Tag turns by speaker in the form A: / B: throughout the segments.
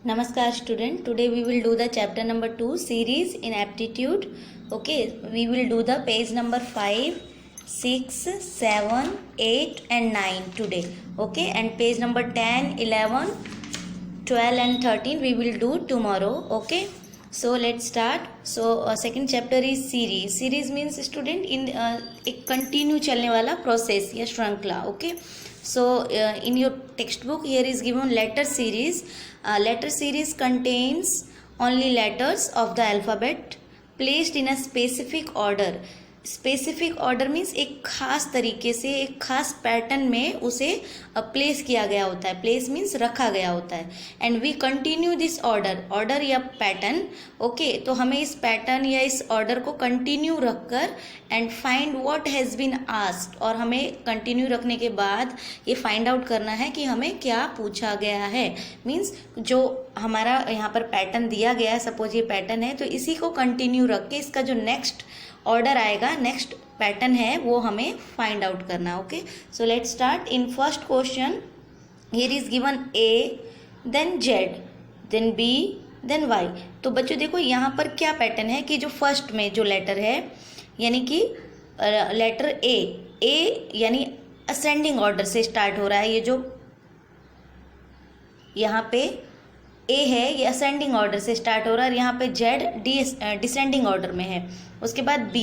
A: Namaskar student. Today we will do the chapter number 2 series in aptitude. Okay, we will do the page number 5, 6, 7, 8 and 9 today. Okay, and page number 10, 11, 12 and 13 we will do tomorrow. Okay, so let's start. So second chapter is series. Series means student in एक continue चलने वाला process या श्रृंखला. Okay, so in your textbook here is given letter series. Letter series contains only letters of the alphabet placed in a specific order. Specific order means एक खास तरीके से एक खास पैटर्न में उसे प्लेस किया गया होता है. प्लेस मीन्स रखा गया होता है. And we continue this order या पैटर्न. ओके, तो हमें इस पैटर्न या इस ऑर्डर को कंटिन्यू रखकर and find what has been asked, और हमें कंटिन्यू रखने के बाद ये फाइंड आउट करना है कि हमें क्या पूछा गया है. मीन्स जो हमारा यहाँ पर पैटर्न दिया गया है, सपोज ये पैटर्न है, तो इसी को कंटिन्यू रख के इसका जो नेक्स्ट ऑर्डर आएगा, नेक्स्ट पैटर्न है, वो हमें फाइंड आउट करना. Okay, so let's start. In first question here is given A, then Z, then B, then Y. तो बच्चों देखो यहाँ पर क्या पैटर्न है कि जो फर्स्ट में जो लेटर है यानी कि लेटर ए यानी असेंडिंग ऑर्डर से स्टार्ट हो रहा है. ये जो यहाँ पे ए है ये असेंडिंग ऑर्डर से स्टार्ट हो रहा है, और यहाँ पे जेड डिसेंडिंग ऑर्डर में है. उसके बाद B,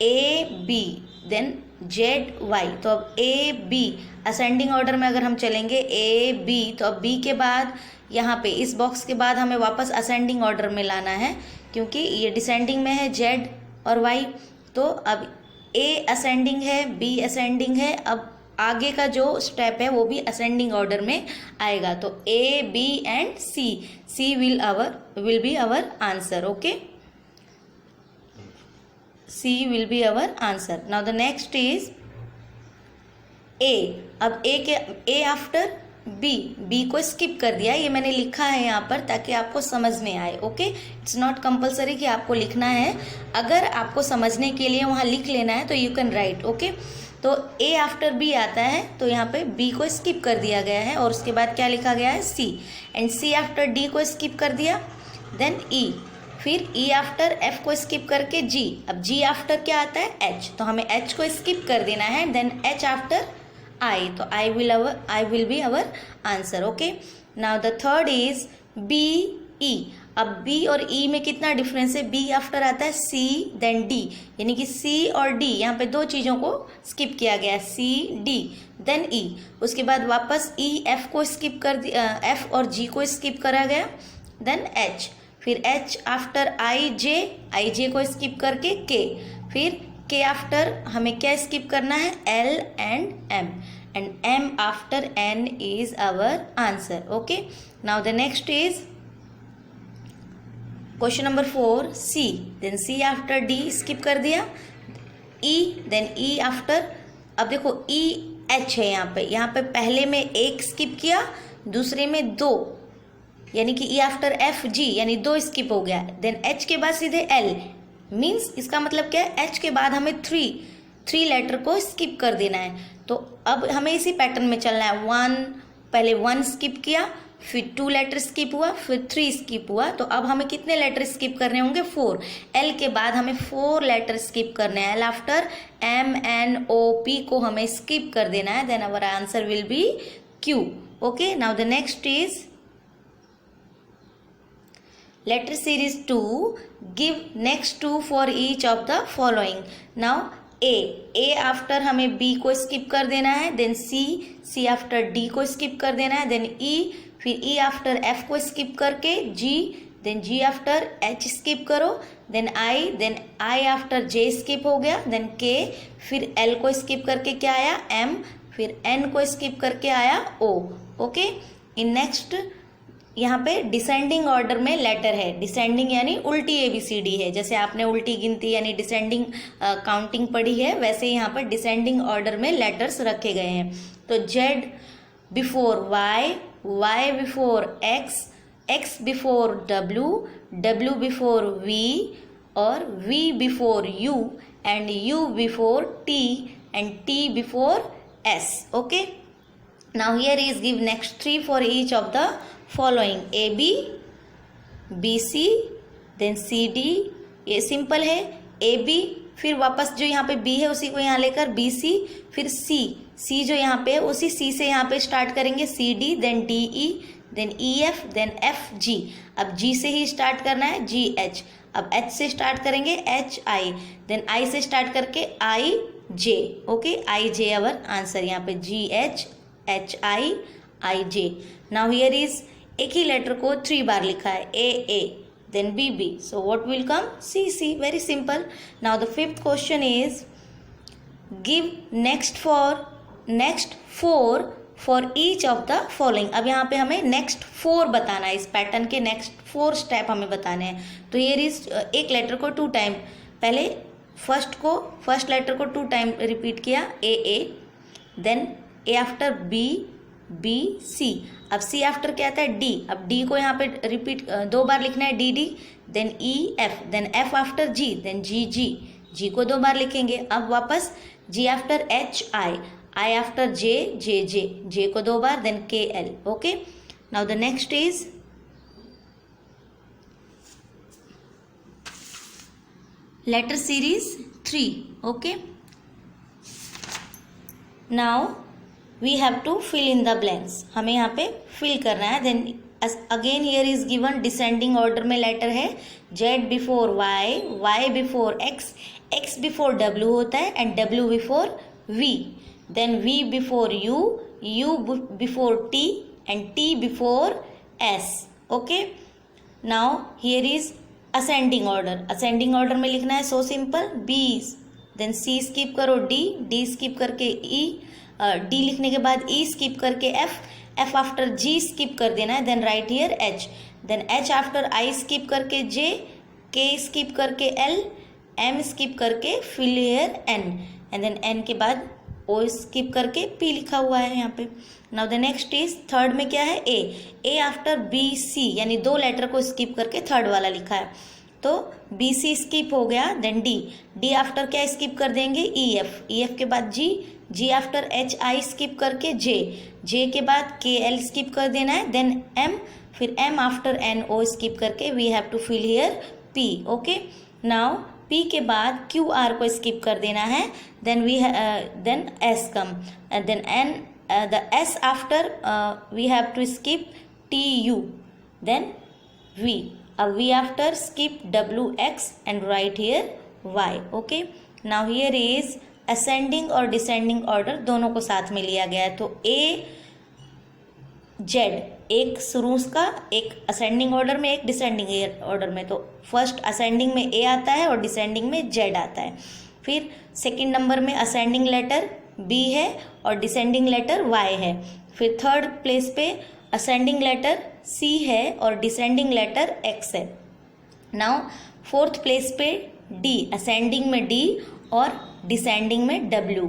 A: A B, then Z Y. तो अब ए बी असेंडिंग ऑर्डर में अगर हम चलेंगे ए बी, तो अब बी के बाद यहाँ पे इस बॉक्स के बाद हमें वापस असेंडिंग ऑर्डर में लाना है, क्योंकि ये डिसेंडिंग में है जेड और वाई. तो अब ए असेंडिंग है, बी असेंडिंग है, अब आगे का जो स्टेप है वो भी असेंडिंग ऑर्डर में आएगा. तो A B and C will be our answer. Okay, C will be our answer. Now the next is A. अब A आफ्टर B को स्किप कर दिया. ये मैंने लिखा है यहाँ पर ताकि आपको समझ में आए. ओके, इट्स नॉट कंपलसरी कि आपको लिखना है. अगर आपको समझने के लिए वहाँ लिख लेना है तो यू कैन राइट. ओके, तो A आफ्टर B आता है, तो यहाँ पे B को स्किप कर दिया गया है, और उसके बाद क्या लिखा गया है C. And C after D को स्किप कर दिया, देन E. फिर E आफ्टर F को स्किप करके G. अब G आफ्टर क्या आता है H, तो हमें H को स्किप कर देना है. देन H आफ्टर I, तो I will be our answer. Okay, now the third is B E. अब B और E में कितना डिफरेंस है. B आफ्टर आता है C, देन D, यानी कि C और D यहाँ पे दो चीज़ों को स्किप किया गया है, C D, देन E. उसके बाद वापस E F को स्किप कर दिया, F और G को स्किप करा गया, देन H. फिर H आफ्टर आई जे को स्किप करके K. फिर K आफ्टर हमें क्या स्किप करना है, L and M, and M after N is our answer. Okay, now the next is question number 4 C. Then C after D skip कर दिया, E, then E after, अब देखो E H है यहाँ पे पहले में एक स्किप किया, दूसरे में दो, यानी कि E आफ्टर F G, यानी दो स्किप हो गया. देन H के बाद सीधे L, मीन्स इसका मतलब क्या है, H के बाद हमें थ्री लेटर को स्किप कर देना है. तो अब हमें इसी पैटर्न में चलना है. पहले 1 स्किप किया, फिर 2 लेटर स्किप हुआ, फिर 3 स्किप हुआ. तो अब हमें कितने लेटर स्किप करने होंगे, 4. L के बाद हमें 4 लेटर स्किप करने हैं. L after M N O P को हमें स्किप कर देना है. Then our answer will be Q. Okay, now the next is letter series 2. give next 2 for each of the following. now A after हमें B को skip कर देना है, देन C आफ्टर D को स्किप कर देना है, देन E, फिर E आफ्टर F को स्किप करके G, then G after H skip करो, then I after J skip हो गया, देन K, फिर L को स्किप करके क्या आया M, फिर N को स्किप करके आया O. ओके, इन नेक्स्ट यहाँ पे डिसेंडिंग ऑर्डर में लेटर है. डिसेंडिंग यानी उल्टी ABCD है. जैसे आपने उल्टी गिनती यानी डिसेंडिंग काउंटिंग पढ़ी है, वैसे यहाँ पर डिसेंडिंग ऑर्डर में लेटर्स रखे गए हैं. तो Z before Y before X before W before V, और V before U, and U before T, and T before S. Okay, now here is give next 3 for each of the following A B, B C, then C D, ये simple है। A B, फिर वापस जो यहाँ पे B है उसी को यहाँ लेकर बी सी, फिर सी, सी जो यहाँ पे है उसी सी से यहाँ पे स्टार्ट करेंगे C D, then D E, then E F, then F G. अब जी से ही स्टार्ट करना है जी एच, अब एच से स्टार्ट करेंगे एच आई, देन आई से स्टार्ट करके आई जे। Okay, I J our answer, यहाँ पे जी H H I I J. Now here is, एक ही लेटर को 3 बार लिखा है, ए ए, then BB. So what will come? CC. Very simple. Now the fifth question is, give next four for each of the following. अब यहाँ पे हमें next 4 बताना है, इस पैटर्न के next 4 स्टेप हमें बताने हैं। तो here is, एक लेटर को 2 टाइम, पहले फर्स्ट लेटर को 2 टाइम रिपीट किया, ए ए, then A after B, B सी, अब सी आफ्टर क्या आता है डी, अब डी को यहाँ पे रिपीट 2 बार लिखना है D D, then E F, then F after G, then G G, G को 2 बार लिखेंगे। अब वापस G after H I, I after J, J J, J को 2 बार, then K L. Okay, now the next is letter series 3। Okay, now we have to fill in the blanks, हमें यहाँ पे फिल करना है। Then again here is given descending order में letter है, Z before Y, Y before X, X before W होता है and W before V, then V before U, U before T and T before S. Okay, now here is ascending order, ascending order में लिखना है so simple, B, then C skip करो D, D skip करके E, D लिखने के बाद E skip करके F, F after G skip कर देना है, then right here H, then H after I skip करके जे, के स्किप करके एल, एम स्किप करके fill here N, and then N के बाद ओ स्किप करके पी लिखा हुआ है यहाँ पे। Now the next is, third में क्या है ए, ए आफ्टर बी सी, यानी 2 लेटर को स्किप करके थर्ड वाला लिखा है, तो बी सी स्किप हो गया, देन डी, डी आफ्टर क्या स्किप कर देंगे ई एफ, ई एफ के बाद जी, जी आफ्टर एच आई स्किप करके जे, जे के बाद के एल स्किप कर देना है, देन एम, फिर M after N O skip करके we have to fill here P. Okay, now P के बाद क्यू आर को स्किप कर देना है, then then S come, then N, the S after we have to skip T U, then V, अब V after skip W X and write here Y. Okay, now here is ascending और descending order दोनों को साथ में लिया गया है, तो ए जेड, एक शुरू का, एक असेंडिंग ऑर्डर में, एक डिसेंडिंग ऑर्डर में, तो फर्स्ट असेंडिंग में ए आता है और डिसेंडिंग में जेड आता है। फिर सेकंड नंबर में असेंडिंग लेटर बी है और डिसेंडिंग लेटर वाई है। फिर थर्ड प्लेस पे असेंडिंग लेटर सी है और डिसेंडिंग लेटर एक्स है। नाउ फोर्थ प्लेस पे डी, असेंडिंग में डी और डिसेंडिंग में डब्ल्यू,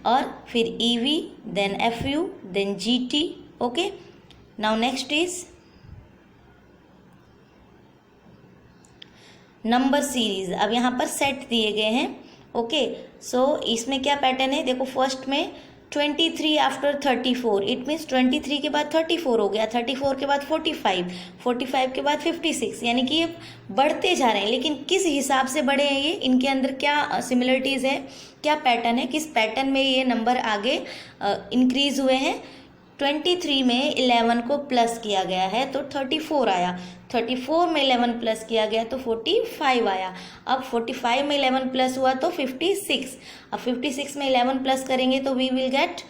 A: और फिर E V, then F U, then G T. Okay, now next is number series. अब यहाँ पर सेट दिए गए हैं। ओके, सो इसमें क्या पैटर्न है, देखो फर्स्ट में 23 आफ्टर 34, इट मीन्स 23 के बाद 34 हो गया, 34 के बाद 45, 45 के बाद 56, यानी कि ये बढ़ते जा रहे हैं। लेकिन किस हिसाब से बढ़े हैं ये, इनके अंदर क्या सिमिलरिटीज़ है, क्या पैटर्न है, किस पैटर्न में ये नंबर आगे इंक्रीज हुए हैं। 23 में 11 को प्लस किया गया है तो 34 आया, 34 में 11 प्लस किया गया तो 45 आया। अब 45 में 11 प्लस हुआ तो 56, अब 56 में 11 प्लस करेंगे तो we will get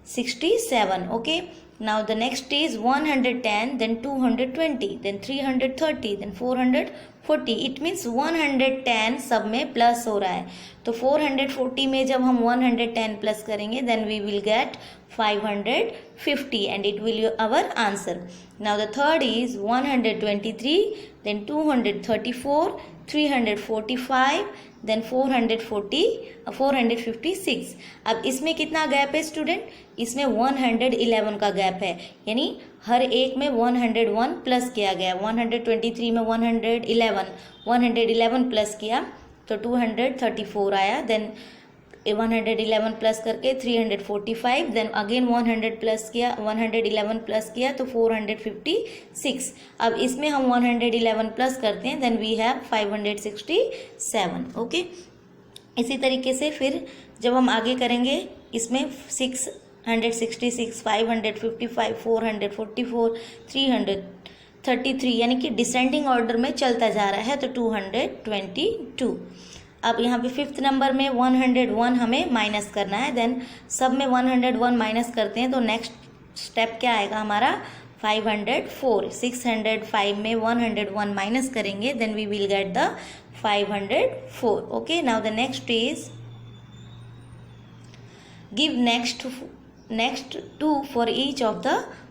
A: 67। Okay, now the next is 110, then 220, then 330, then 440, it means 110 सब में प्लस हो रहा है। तो 440 में जब हम 110 प्लस करेंगे then we will get 550 and it will be our answer. Now the third is 123, then 234, 345, then 456. अब इसमें कितना गैप है स्टूडेंट, इसमें 111 का गैप है, यानी हर एक में 101 प्लस किया गया। 123 में 111 प्लस किया तो 234 आया, देन 111 प्लस करके 345, देन अगेन 100 प्लस किया, 111 प्लस किया तो 456। अब इसमें हम 111 प्लस करते हैं, देन वी हैव 567। ओके, इसी तरीके से फिर जब हम आगे करेंगे इसमें 666, 555, 444, 333, यानी कि डिसेंडिंग ऑर्डर में चलता जा रहा है, तो 222। अब यहाँ पे फिफ्थ नंबर में 101 हमें माइनस करना है, देन सब में 101 माइनस करते हैं तो नेक्स्ट स्टेप क्या आएगा हमारा 504। 605 में 101 माइनस करेंगे, then we will get the 504। Okay, now the next is give next 2 for each of the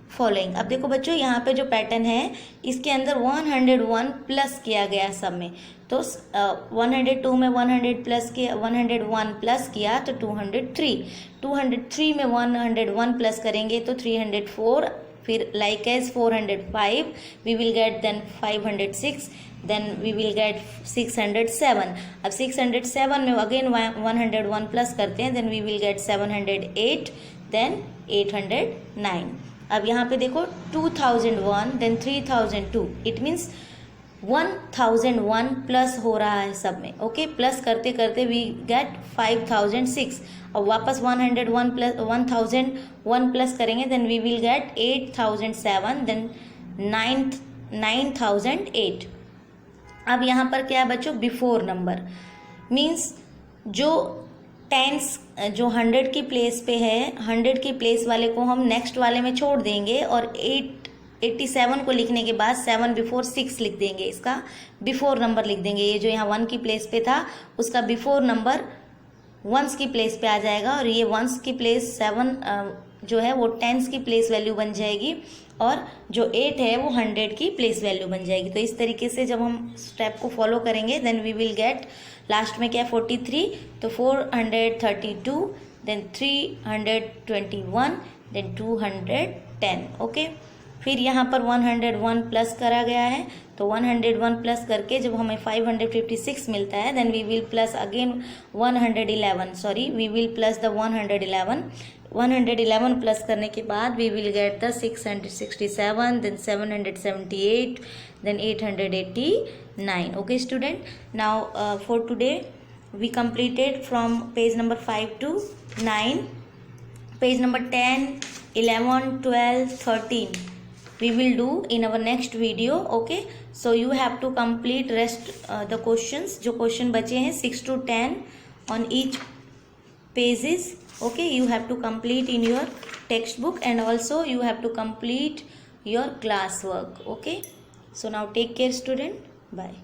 A: following. अब देखो बच्चों, यहाँ पे जो पैटर्न है इसके अंदर 101 प्लस किया गया सब में, तो 102 में 100 प्लस किया, 101 प्लस किया तो 203, 203 में 101 प्लस करेंगे तो 304, फिर like as 405 we will get then 506, then we will get 607। अब 607 में अगेन 101 प्लस करते हैं, then we will get 708, then 809। अब यहाँ पे देखो 2001, देन 3002, इट मीन्स 1001 प्लस हो रहा है सब में। ओके, प्लस करते करते वी गेट 5006, और वापस 101 प्लस 1001 प्लस करेंगे, then we will get 8007, then 9008। अब यहाँ पर क्या है बच्चों, बिफोर नंबर मीन्स जो टेंस जो 100 की प्लेस पे है, 100 की प्लेस वाले को हम नेक्स्ट वाले में छोड़ देंगे और 87 को लिखने के बाद 7 बिफोर 6 लिख देंगे, इसका बिफोर नंबर लिख देंगे। ये जो यहाँ 1 की प्लेस पे था उसका बिफोर नंबर 1s की प्लेस पे आ जाएगा, और ये 1s की प्लेस 7 जो है वो 10s की प्लेस वैल्यू बन जाएगी, और जो 8 है वो 100 की प्लेस वैल्यू बन जाएगी। तो इस तरीके से जब हम स्टेप को फॉलो करेंगे, then we will get last में क्या है 43, तो 432, देन 321, देन 210। ओके, फिर यहाँ पर 101 प्लस करा गया है, तो 101 प्लस करके जब हमें 556 मिलता है, then we will plus again 111, sorry we will plus the 111 plus करने के बाद we will get the 667, then 778, then 889. Okay student, now for today we completed from page number 5 to 9. Page number 10, 11, 12, 13 we will do in our next video. Okay, so you have to complete rest the questions जो question बचे हैं 6 to 10 on each pages. Okay, you have to complete in your textbook, and also you have to complete your class work. Okay, so now take care student, bye.